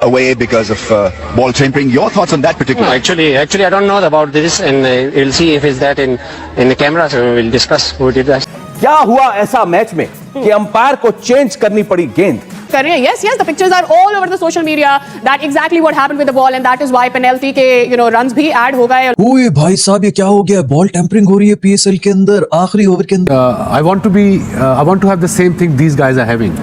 away because of ball tampering. Your thoughts on that particular? No, actually, I don't know about this, and we'll see if it's that in the camera. So we'll discuss who did that. क्या हुआ ऐसा match में कि umpire को change करनी पड़ी गेंद? Yes, the pictures are all over the social media. That exactly what happened with the ball, and that is why penalty के runs भी add हो गए. ओए भाई साहब, ये क्या हो गया? बॉल टेम्परिंग हो रही है पीएसएल के अंदर, आखिरी ओवर के अंदर. I want to have the same thing these guys are having.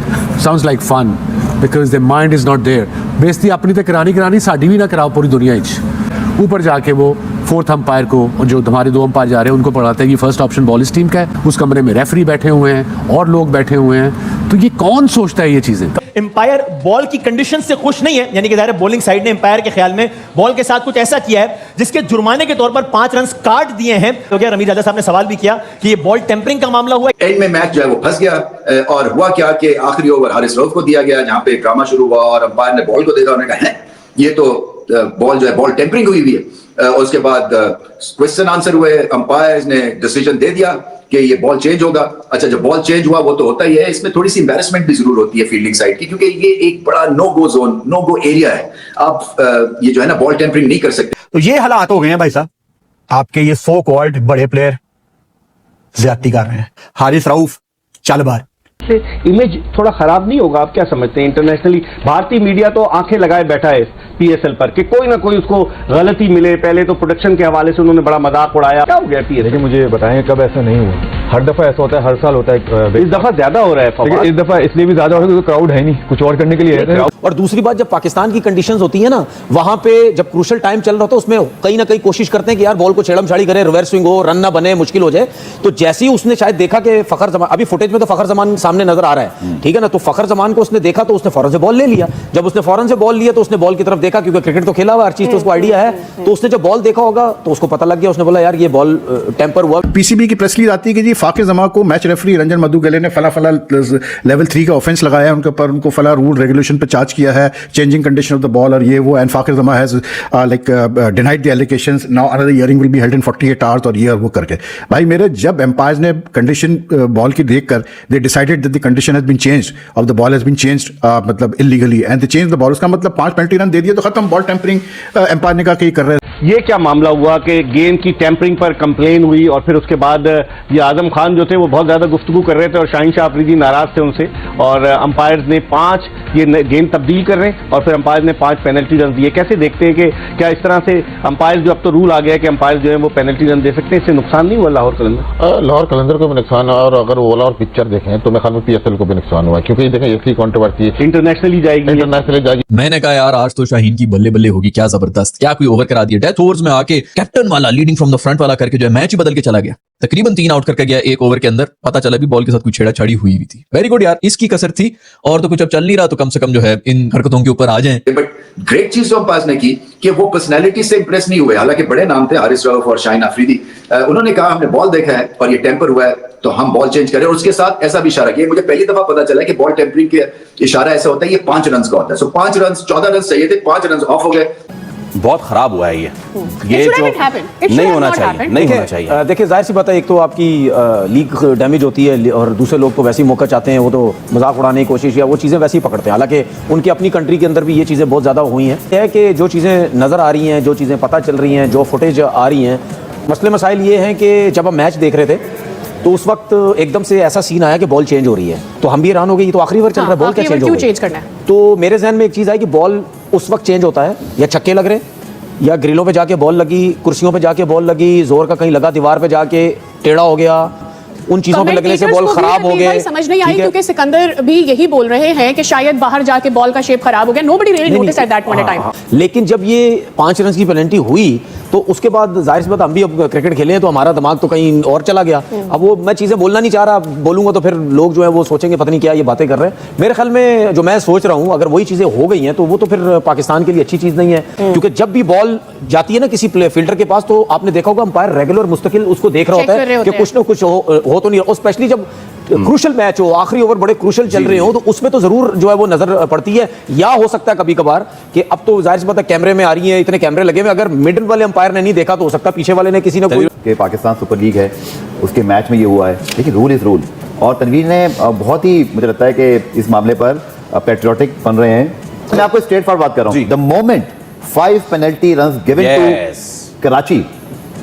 Sounds like fun because their mind is not there. बेइज्जती अपनी तो करानी साड़ी भी ना कराओ पूरी दुनिया में. ऊपर जाके वो फोर्थ अंपायर को, जो हमारे 2 अंपायर जा रहे हैं, उनको पढ़ाते हैं कि फर्स्ट ऑप्शन बॉल इस टीम का है. उस कमरे में रेफरी बैठे हुए हैं और लोग बैठे हुए हैं. तो ये कौन सोचता है ये चीजें? एम्पायर बॉल की कंडीशन से खुश नहीं है, यानी कि ज़ाहिर बॉलिंग साइड ने एम्पायर के ख्याल में बॉल के साथ कुछ ऐसा किया है जिसके जुर्माने के तौर पर 5 रन काट दिए हैं. तो क्या रमीज राजा साहब ने सवाल भी किया कि ये बॉल टेम्परिंग का मामला हुआ. एंड में मैच जो है वो फंस गया और हुआ क्या कि आखिरी ओवर हारिस रऊफ को दिया गया, जहां पे ड्रामा शुरू हुआ और अंपायर ने बॉल को देखा, उन्होंने कहा ये तो बॉल जो है बॉल टेम्परिंग हुई है. उसके बाद क्वेश्चन आंसर हुए, अंपायर ने डिसीजन दे दिया कि ये बॉल चेंज होगा. अच्छा, जब बॉल चेंज हुआ वो तो होता ही है, इसमें थोड़ी सी एम्बैरेसमेंट भी जरूर होती है फील्डिंग साइड की, क्योंकि ये एक बड़ा नो गो जोन, नो गो एरिया है. आप ये जो है ना बॉल टेम्परिंग नहीं कर सकते. तो ये हालात हो गए हैं भाई साहब, आपके ये सो कॉल्ड बड़े प्लेयर ज्यादती कर रहे हैं. हारिस रऊफ चल बार इमेज थोड़ा खराब नहीं होगा? आप क्या समझते हैं? इंटरनेशनली भारतीय मीडिया तो आंखें लगाए बैठा है पीएसएल पर कि कोई ना कोई उसको गलती मिले. पहले तो प्रोडक्शन के हवाले से उन्होंने बड़ा मजाक उड़ाया. क्या हो गया पीएसएल? देखिए, मुझे बताएं कब ऐसा नहीं हुआ. हर दफा ऐसा होता है, हर साल होता है. इस दफा ज्यादा हो रहा है. इस दफा इसलिए भी ज्यादा हो रहा है क्योंकि क्राउड है नहीं, कुछ और करने के लिए है. और दूसरी बात, जब पाकिस्तान की कंडीशंस होती है ना, वहां पे जब क्रूशल टाइम चल रहा होता है, उसमें कहीं ना कहीं कोशिश करते हैं कि यार बॉल को छेड़म-छाड़ी करे, रिवर्स स्विंग हो, रन ना बने, मुश्किल हो जाए. तो जैसे ही उसने शायद देखा कि फखर जमान, अभी फुटेज में तो फखर जमान सामने नजर आ रहा है, ठीक है ना, तो फखर जमान को उसने देखा तो उसने फौरन से बॉल ले लिया. जब उसने फौरन से बॉल लिया तो उसने बॉल की तरफ देखा, क्योंकि क्रिकेट तो खेला हुआ, हर चीज तो उसको आइडिया है. तो उसने जब बॉल देखा होगा तो उसको पता लग गया, उसने बोला यार ये बॉल टेम्पर हुआ. पीसीबी की प्रेस रिलीज आती है कि जी फाकिर जमा को मैच रेफरी रंजन मधुगले ने फला लेवल 3 का ऑफेंस लगाया है उनके ऊपर, उनको फला रूल रेगुलेशन पे चार्ज किया है, changing condition of the ball और ये वो. एंड फाकिर जमा has like denied the allegations. Now another hearing will be held in 48 hours और ये और वो करके. भाई मेरे, जब एम्पायर्स ने कंडीशन बॉल की देखकर they decided that the condition has been changed of the ball has been changed मतलब illegally and they change the ball, उसका मतलब 5 पेनल्टी रन दे दिए तो खत्म. बॉल टेम्परिंग एम्पायर ने कहा कि कर रहे हैं. ये क्या मामला हुआ कि गेंद की टेम्परिंग पर कंप्लेन हुई और फिर उसके बाद ये आजम खान जो थे वो बहुत ज्यादा गुफ्तगू कर रहे थे और शाहीन शाह अफरीदी नाराज थे उनसे, और अंपायर्स ने 5 ये गेंद तब्दील कर रहे हैं और फिर अंपायर ने 5 पेनल्टी रन दिए. कैसे देखते हैं कि क्या इस तरह से अंपायर, जो अब तो रूल आ गया है कि अंपायर जो है वो पेनल्टी रन दे सकते हैं, इससे नुकसान नहीं हुआ लाहौर कलंदर? लाहौर कलंदर को भी नुकसान हुआ और अगर ओवरऑल और पिक्चर देखें तो मैं ख्याल में पीएसएल को भी नुकसान हुआ, क्योंकि देखें इसकी कंट्रोवर्सी इंटरनेशनली जाएगी. मैंने कहा यार आज तो शाहीन की बल्ले बल्ले होगी, क्या जबरदस्त, क्या कोई ओवर करा दिया. डेथ ओवर्स में आके कैप्टन वाला लीडिंग फ्रॉम द फ्रंट वाला करके जो है मैच ही बदल के चला गया. तकरीबन 3 आउट करके गया 1 ओवर के अंदर. पता चला भी बॉल के साथ कुछ छेड़ाछाड़ी हुई भी थी. वेरी गुड यार, इसकी कसर थी. और तो कुछ अब चल नहीं रहा तो कम से कम जो है इन हरकतों के ऊपर आ जाएं. बट ग्रेट चीज अंपायर ने की कि वो पर्सनैलिटी से इंप्रेस नहीं हुए. हालांकि बड़े नाम थे हारिस रऊफ और शाहीन अफरीदी. उन्होंने कहा हमने बॉल देखा है और ये टेम्पर हुआ है तो हम बॉल चेंज करें. और उसके साथ ऐसा भी इशारा किया, मुझे पहली दफा पता चला कि बॉल टेम्परिंग के इशारा ऐसा होता है, ये 5 रन का होता है. सो 5 रन, 14 रन चाहिए थे, 5 रन ऑफ हो गए. बहुत खराब हुआ है ये जो नहीं होना चाहिए, नहीं होना चाहिए. देखिए जाहिर सी बात है, एक तो आपकी लीग डैमेज होती है और दूसरे लोग तो वैसे ही मौका चाहते हैं, वो तो मजाक उड़ाने की कोशिश या वो चीज़ें वैसे ही पकड़ते हैं. हालांकि उनकी अपनी कंट्री के अंदर भी ये चीज़ें बहुत ज़्यादा हुई हैं. यह है कि जो चीज़ें नज़र आ रही हैं, जो चीज़ें पता चल रही हैं, जो फुटेज आ रही हैं, मसले मसाइल ये हैं कि जब हम मैच देख रहे थे तो उस वक्त एकदम से ऐसा सीन आया कि बॉल चेंज हो रही है. तो हम भी हैरान हो गए, ये तो आखिरी ओवर चल रहा है, बॉल क्या चेंज करना है. तो मेरे जहन में एक चीज़ आई कि बॉल उस वक्त चेंज होता है या छक्के लग रहे, या ग्रिलों पे जाके बॉल लगी, कुर्सियों पे जाके बॉल लगी, जोर का कहीं लगा, दीवार पे जाके टेढ़ा हो गया, उन चीजों पे लगने से बॉल खराब हो गए. समझ नहीं आई, क्योंकि सिकंदर भी यही बोल रहे हैं कि शायद बाहर जाके बॉल का शेप खराब हो गया. Nobody really notice at that point in time. लेकिन जब ये 5 रन की पेनल्टी हुई तो उसके बाद जाहिर सी बात, हम भी अब क्रिकेट खेले हैं तो हमारा दिमाग तो कहीं और चला गया. अब वो मैं चीज़ें बोलना नहीं चाह रहा, बोलूंगा तो फिर लोग जो है वो सोचेंगे पता नहीं क्या ये बातें कर रहे हैं. मेरे ख्याल में जो मैं सोच रहा हूँ, अगर वही चीज़ें हो गई हैं तो वो तो फिर पाकिस्तान के लिए अच्छी चीज़ नहीं है. क्योंकि जब भी बॉल जाती है ना किसी फील्डर के पास, तो आपने देखा होगा अंपायर रेगुलर मुस्तकिल उसको देख रहा होता है कि कुछ ना कुछ हो तो नहीं. और स्पेशली जब क्रूशल मैच हो, आखिरी ओवर बड़े क्रूशल चल रहे हो, तो उसमें तो जरूर जो है वो नजर पड़ती है. या हो सकता है कभी कभार कि अब तो जाहिर सी बात है कैमरे में आ रही है, इतने कैमरे लगे हुए, अगर मिडिल वाले अंपायर ने नहीं देखा तो हो सकता है पीछे वाले ने किसी ने कोई कि पाकिस्तान सुपर लीग है उसके मैच में ये हुआ है. देखिए रूल इज रूल. और तनवीर ने बहुत ही, मुझे लगता है कि इस मामले पर पैट्रियोटिक बन रहे हैं मैं आपको स्ट्रेट फॉरवर्ड बात कर रहा हूँ. The moment 5 penalty runs given to Karachi,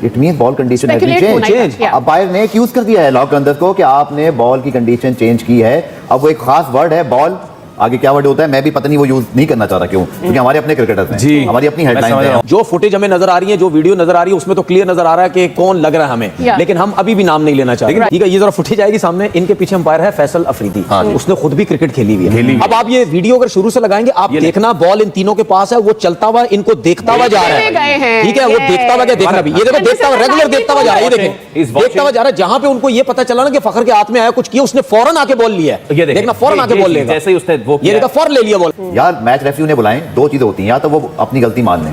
it mean ball condition has been change. Umpire ने एक्यूज कर दिया है लॉक रनर्स को कि आपने बॉल की कंडीशन चेंज की है. अब वो एक खास वर्ड है बॉल, आगे क्या वर्ड होता है मैं भी पता नहीं वो यूज नहीं करना चाह रहा. क्यों? क्योंकि हमारे अपने क्रिकेटर्स हैं, हमारी अपनी हेडलाइंस हैं. जो फुटेज हमें नजर आ रही है, जो वीडियो नजर आ रही है, उसमें तो क्लियर नजर आ रहा है कि कौन लग रहा है हमें, लेकिन हम अभी भी नाम नहीं लेना चाहते. ठीक है, ये जरा फुटेज आएगी सामने. इनके पीछे अंपायर है फैसल अफरीदी, उसने खुद भी क्रिकेट खेली हुई है. अब आप ये वीडियो अगर शुरू से लगाएंगे, आप देखना बॉल इन तीनों के पास है, वो चलता हुआ इनको देखता हुआ जा रहा है. ठीक है, वो देखता हुआ क्या देखना भी, ये देखो देखता हुआ, रेगुलर देखता हुआ जा रहा है. ये देखें, देखता हुआ जा रहा है. जहां पे उनको ये पता चला ना कि फखर के हाथ में आया कुछ किया, उसने फौरन आके बॉल लिया है. देखना फौरन आके बॉल लेगा, जैसे ही उसने वो ये देखा फौरन ले लिया बॉल. यार मैच रेफरी ने बुलाएं, दो चीजें होती हैं, या तो वो अपनी गलती मान लें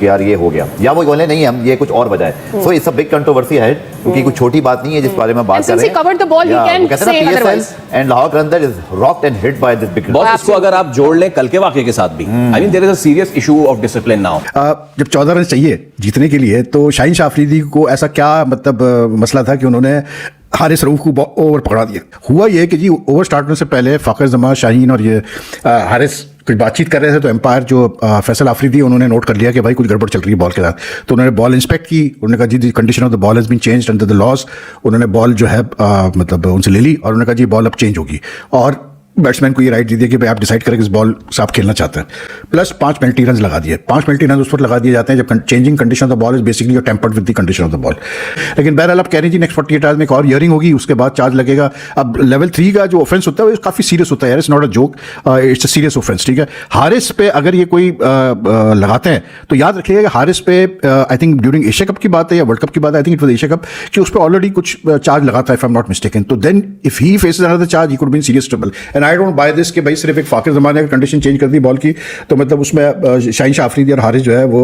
कि यार ये हो गया, या वो बोले नहीं हम ये कुछ और वजह है. So it's a big controversy है, क्योंकि कुछ छोटी बात नहीं है जिस बारे में बात कर रहे हैं. Covered the ball, he can say PSL and Lahore Qalandar is rocked and hit by this big. Boss, इसको अगर आप जोड़ लें कल के वाकये के साथ भी, I mean there is a serious issue of discipline now. जब 14 रन चाहिए जीतने के लिए, तो शाहीन शाह अफरीदी को ऐसा क्या मतलब मसला था कि उन्होंने हारिस रऊफ को ओवर पकड़ा दिया. हुआ ये कि जी ओवर स्टार्ट होने से पहले फाखर जमा, शाहीन और ये हारिस कुछ बातचीत कर रहे थे, तो एम्पायर जो फैसल आफरीदी उन्होंने नोट कर लिया कि भाई कुछ गड़बड़ चल रही है बॉल के साथ. तो उन्होंने बॉल इंस्पेक्ट की, उन्होंने कहा जी condition of the ball has been changed under the laws. उन्होंने बॉल जो है मतलब उनसे ले ली और उन्होंने कहा जी बॉल अब चेंज होगी, और बैट्समैन को ये राइट दे दिया कि भाई आप डिसाइड करें किस बॉल से आप खेलना चाहते हैं. प्लस 5 पेनल्टी रन लगा दिए. 5 पेनल्टी रन उस पर लगा दिए जाते हैं जब changing condition of the ball is basically your tempered with the condition of the ball. लेकिन बहरहाल आप कह रहे हैं जी नेक्स्ट 48 आवर्स में एक और हियरिंग होगी, उसके बाद चार्ज लगेगा. अब लेवल 3 का जो ऑफेंस होता है वो काफ़ी सीरियस होता है यार, it's not a joke, it's a serious offence. ठीक है, हारिस पे अगर ये कोई लगाते हैं तो याद रखिएगा कि हारिस पे I think during Asia cup की बात है या वर्ल्ड कप की बात है, I think it was Asia cup, कि उस पर ऑलरेडी कुछ चार्ज लगा था if I am not mistaken. तो then if he faces another charge he could be in serious trouble. And I don't buy this कि भाई सिर्फ एक फाकिर जमान ने कंडीशन चेंज कर दी बॉल की तो मतलब उसमें शाहीन शाह अफरीदी और हारिस जो है वो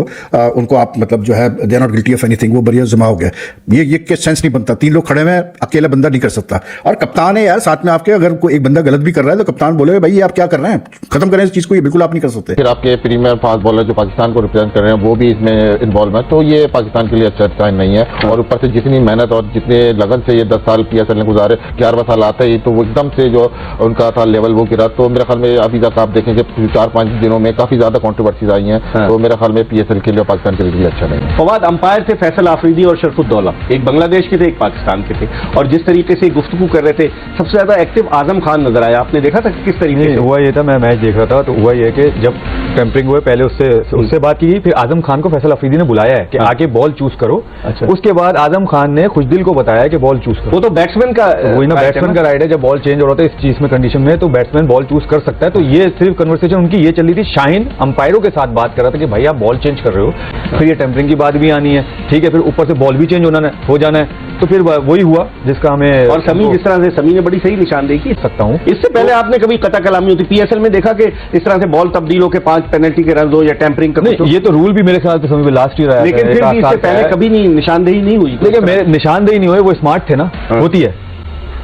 उनको आप मतलब जो है they are not guilty of anything, वो बढ़िया जमा हो गया. ये सेंस नहीं बनता. 3 लोग खड़े हैं, अकेला बंदा नहीं कर सकता. और कप्तान है यार साथ में आपके, अगर कोई एक बंदा गलत भी कर रहा है तो कप्तान बोले भाई आप क्या कर रहे हैं, खत्म करें इस चीज को, ये बिल्कुल आप नहीं कर सकते. फिर आपके प्रीमियर फास्ट बॉलर जो पाकिस्तान को रिप्रेजेंट कर रहे हैं वो भी इसमें इन्वॉल्व है, तो ये पाकिस्तान के लिए अच्छा साइन नहीं है. और ऊपर से जितनी मेहनत और जितने लगन से ये 10 साल PSL ने गुजारे, 11वां साल आता ही तो वो एकदम से जो उनका था लेवल वो गिरा. तो मेरे ख्याल में अभी तक आप देखेंगे 4-5 दिनों में काफी ज्यादा कंट्रोवर्सीज आई हैं. तो मेरे ख्याल में PSL के लिए और पाकिस्तान के लिए अच्छा नहीं है. फवाद, अंपायर थे फैसल आफरीदी और शरफुद्दौला, एक बांग्लादेश के थे एक पाकिस्तान के थे, और जिस तरीके से गुफ्तगू कर रहे थे सबसे ज्यादा एक्टिव आजम खान नजर आया. आपने देखा था किस तरीके से हुआ? ये था, मैं मैच देख रहा था तो हुआ ये कि जब टेम्परिंग हुए पहले उससे बात की, फिर आजम खान को फैसल अफरीदी ने बुलाया है कि आके बॉल चूज करो. अच्छा. उसके बाद आजम खान ने खुशदिल को बताया कि बॉल चूज करो. वो तो बैट्समैन का वही ना, बैट्समैन का राइट है. जब बॉल चेंज हो रहा था इस चीज में कंडीशन में तो बैट्समैन बॉल चूज कर सकता है. तो ये सिर्फ कन्वर्सेशन उनकी ये चल रही थी. शाहीन अंपायरों के साथ बात कर रहा था कि भाई आप बॉल चेंज कर रहे हो, फिर ये टेम्परिंग की बात भी आनी है. ठीक है, फिर ऊपर से बॉल भी चेंज हो जाना है. तो फिर वही हुआ जिसका हमें. और समी जिस तरह से समी ने बड़ी सही निशानदेही की सकता हूँ. इससे पहले आपने कभी कता कलामी होती PSL में देखा कि इस तरह से बॉल तब्दील होकर 5 पेनल्टी के रन हो या टेम्परिंग कर? नहीं, ये तो रूल भी मेरे ख्याल से समी लास्ट ईयर आया, लेकिन फिर भी इससे पहले कभी नहीं निशानदेही नहीं हुई. लेकिन निशानदेही नहीं हुई, वो स्मार्ट थे ना. होती है,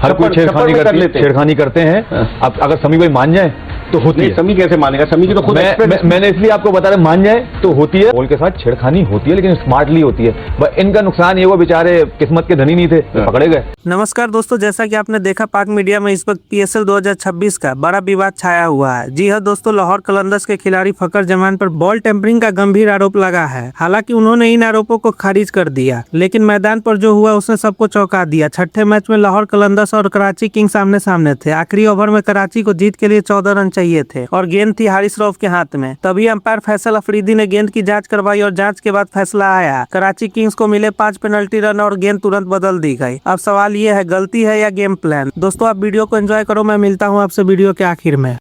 हर कोई छेड़खानी करते हैं. अब अगर समी भाई मान जाए तो होती है. समी कैसे मानेगा? समी की तो खुद मैंने इसलिए आपको बता रहा, मान जाए तो होती है. बॉल के साथ छेड़खानी होती है लेकिन स्मार्टली होती है. इनका नुकसान ये, वो बेचारे किस्मत के धनी नहीं थे, पकड़े गए. नमस्कार दोस्तों, जैसा कि आपने देखा पाक मीडिया में इस वक्त PSL 2026 का बड़ा विवाद छाया हुआ है. जी हाँ दोस्तों, लाहौर कलंदर्स के खिलाड़ी फखर जमान पर बॉल टेम्परिंग का गंभीर आरोप लगा है. हालांकि उन्होंने इन आरोपों को खारिज कर दिया, लेकिन मैदान पर जो हुआ उसने सबको चौंका दिया. छठे मैच में लाहौर कलंदर्स और कराची किंग्स आमने सामने थे. आखिरी ओवर में कराची को जीत के लिए 14 रन चाहिए थे और गेंद थी हारिस रऊफ के हाथ में. तभी अंपायर फैसल अफरीदी ने गेंद की जांच करवाई और जांच के बाद फैसला आया. कराची किंग्स को मिले 5 पेनल्टी रन और गेंद तुरंत बदल दी गई. अब सवाल ये है, गलती है या गेम प्लान? दोस्तों आप वीडियो को एंजॉय करो, मैं मिलता हूँ आपसे वीडियो के आखिर में.